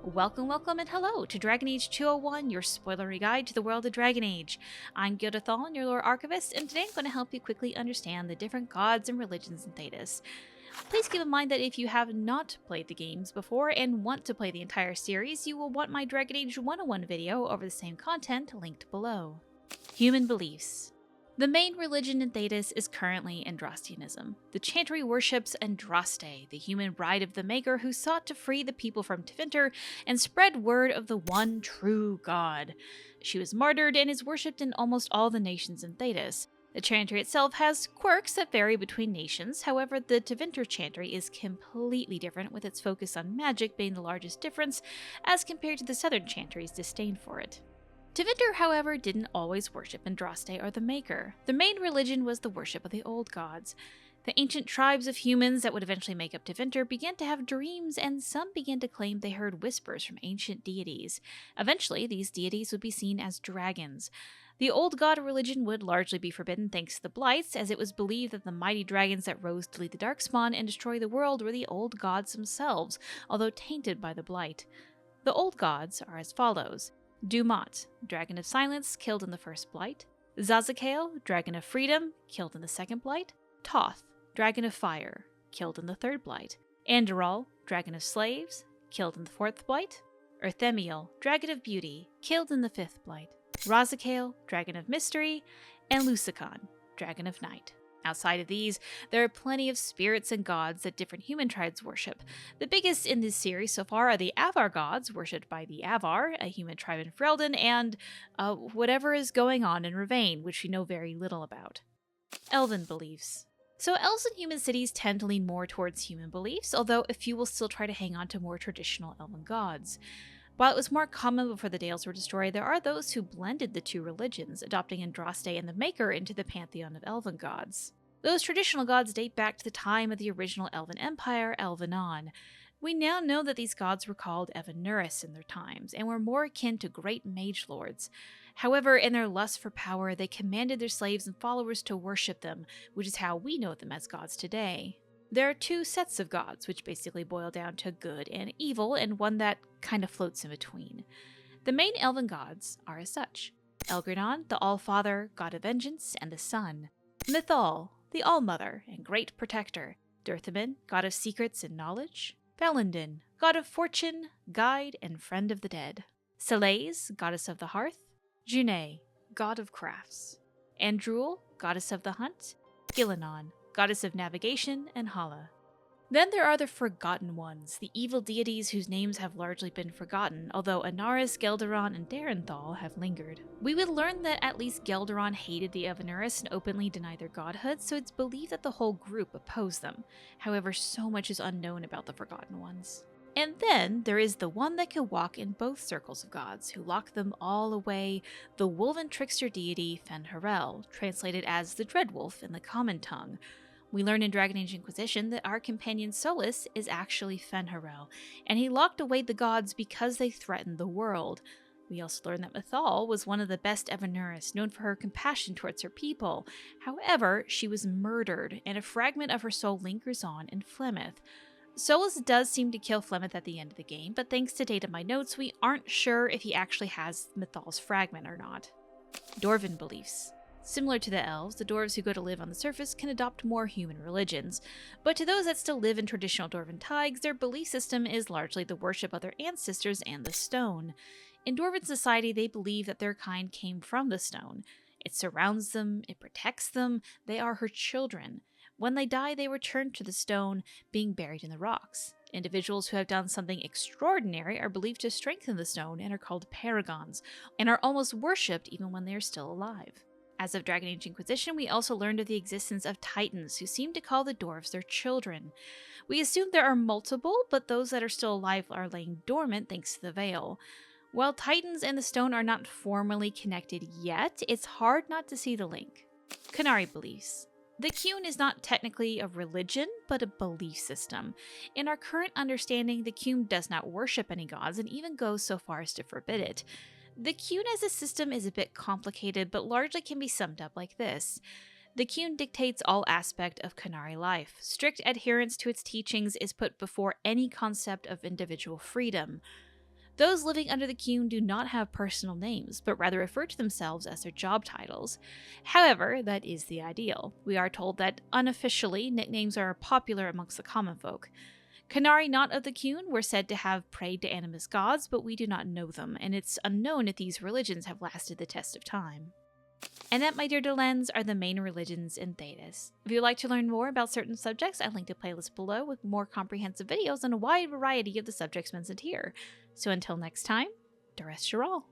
Welcome, and hello to Dragon Age 201, your spoilery guide to the world of Dragon Age. I'm Ghil, your lore archivist, and today I'm going to help you quickly understand the different gods and religions in Thedas. Please keep in mind that if you have not played the games before and want to play the entire series, you will want my Dragon Age 101 video over the same content linked below. Human beliefs. The main religion in Thedas is currently Andrastianism. The Chantry worships Andraste, the human bride of the Maker who sought to free the people from Tevinter and spread word of the one true god. She was martyred and is worshipped in almost all the nations in Thedas. The Chantry itself has quirks that vary between nations, however the Tevinter Chantry is completely different, with its focus on magic being the largest difference as compared to the Southern Chantry's disdain for it. Tevinter, however, didn't always worship Andraste or the Maker. Their main religion was the worship of the old gods. The ancient tribes of humans that would eventually make up Tevinter began to have dreams, and some began to claim they heard whispers from ancient deities. Eventually, these deities would be seen as dragons. The old god religion would largely be forbidden thanks to the Blights, as it was believed that the mighty dragons that rose to lead the Darkspawn and destroy the world were the old gods themselves, although tainted by the Blight. The old gods are as follows: Dumat, Dragon of Silence, killed in the first Blight. Zazakel, Dragon of Freedom, killed in the second Blight. Toth, Dragon of Fire, killed in the third Blight. Andorol, Dragon of Slaves, killed in the fourth Blight. Erthemiel, Dragon of Beauty, killed in the fifth Blight. Razakale, Dragon of Mystery, and Lusakon, Dragon of Night. Outside of these, there are plenty of spirits and gods that different human tribes worship. The biggest in this series so far are the Avar gods, worshipped by the Avar, a human tribe in Ferelden, and whatever is going on in Ravain, which we know very little about. Elven beliefs. So elves and human cities tend to lean more towards human beliefs, although a few will still try to hang on to more traditional elven gods. While it was more common before the Dales were destroyed, there are those who blended the two religions, adopting Andraste and the Maker into the pantheon of elven gods. Those traditional gods date back to the time of the original Elven Empire, Elvenon. We now know that these gods were called Evanuris in their times, and were more akin to great mage lords. However, in their lust for power, they commanded their slaves and followers to worship them, which is how we know them as gods today. There are two sets of gods, which basically boil down to good and evil, and one that kind of floats in between. The main elven gods are as such: Elgrinon, the All-Father, god of vengeance, and the sun. Mythal, the All-Mother and great protector. Durthamin, god of secrets and knowledge. Valendin, god of fortune, guide, and friend of the dead. Selais, goddess of the hearth. Juné, god of crafts. Andruil, goddess of the hunt. Gilinon, goddess of navigation, and Hala. Then there are the Forgotten Ones, the evil deities whose names have largely been forgotten, although Anaris, Gelderon, and Darenthal have lingered. We would learn that at least Gelderon hated the Evanuris and openly denied their godhood, so it's believed that the whole group opposed them. However, so much is unknown about the Forgotten Ones. And then there is the one that can walk in both circles of gods, who lock them all away, the Wolven trickster deity Fen'Harel, translated as the Dreadwolf in the common tongue. We learn in Dragon Age Inquisition that our companion Solas is actually Fen'Harel, and he locked away the gods because they threatened the world. We also learn that Mythal was one of the best Evanuris, known for her compassion towards her people. However, she was murdered, and a fragment of her soul lingers on in Flemeth. Solas does seem to kill Flemeth at the end of the game, but thanks to data in my notes, we aren't sure if he actually has Mythal's fragment or not. Dwarven beliefs. Similar to the elves, the dwarves who go to live on the surface can adopt more human religions, but to those that still live in traditional dwarven taigs, their belief system is largely the worship of their ancestors and the stone. In dwarven society, they believe that their kind came from the stone. It surrounds them, it protects them, they are her children. When they die, they return to the stone, being buried in the rocks. Individuals who have done something extraordinary are believed to strengthen the stone and are called paragons, and are almost worshipped even when they are still alive. As of Dragon Age Inquisition, we also learned of the existence of titans, who seem to call the dwarves their children. We assume there are multiple, but those that are still alive are laying dormant thanks to the veil. While titans and the stone are not formally connected yet, it's hard not to see the link. Qunari beliefs. The Qun is not technically a religion, but a belief system. In our current understanding, the Qun does not worship any gods and even goes so far as to forbid it. The Qun as a system is a bit complicated, but largely can be summed up like this. The Qun dictates all aspect of Qunari life. Strict adherence to its teachings is put before any concept of individual freedom. Those living under the Qun do not have personal names, but rather refer to themselves as their job titles. However, that is the ideal. We are told that unofficially, nicknames are popular amongst the common folk. Qunari not of the Qun were said to have prayed to animist gods, but we do not know them, and it's unknown if these religions have lasted the test of time. And that, my dear Dolens, are the main religions in Thedas. If you'd like to learn more about certain subjects, I linked a playlist below with more comprehensive videos on a wide variety of the subjects mentioned here. So until next time, Dores Shiral.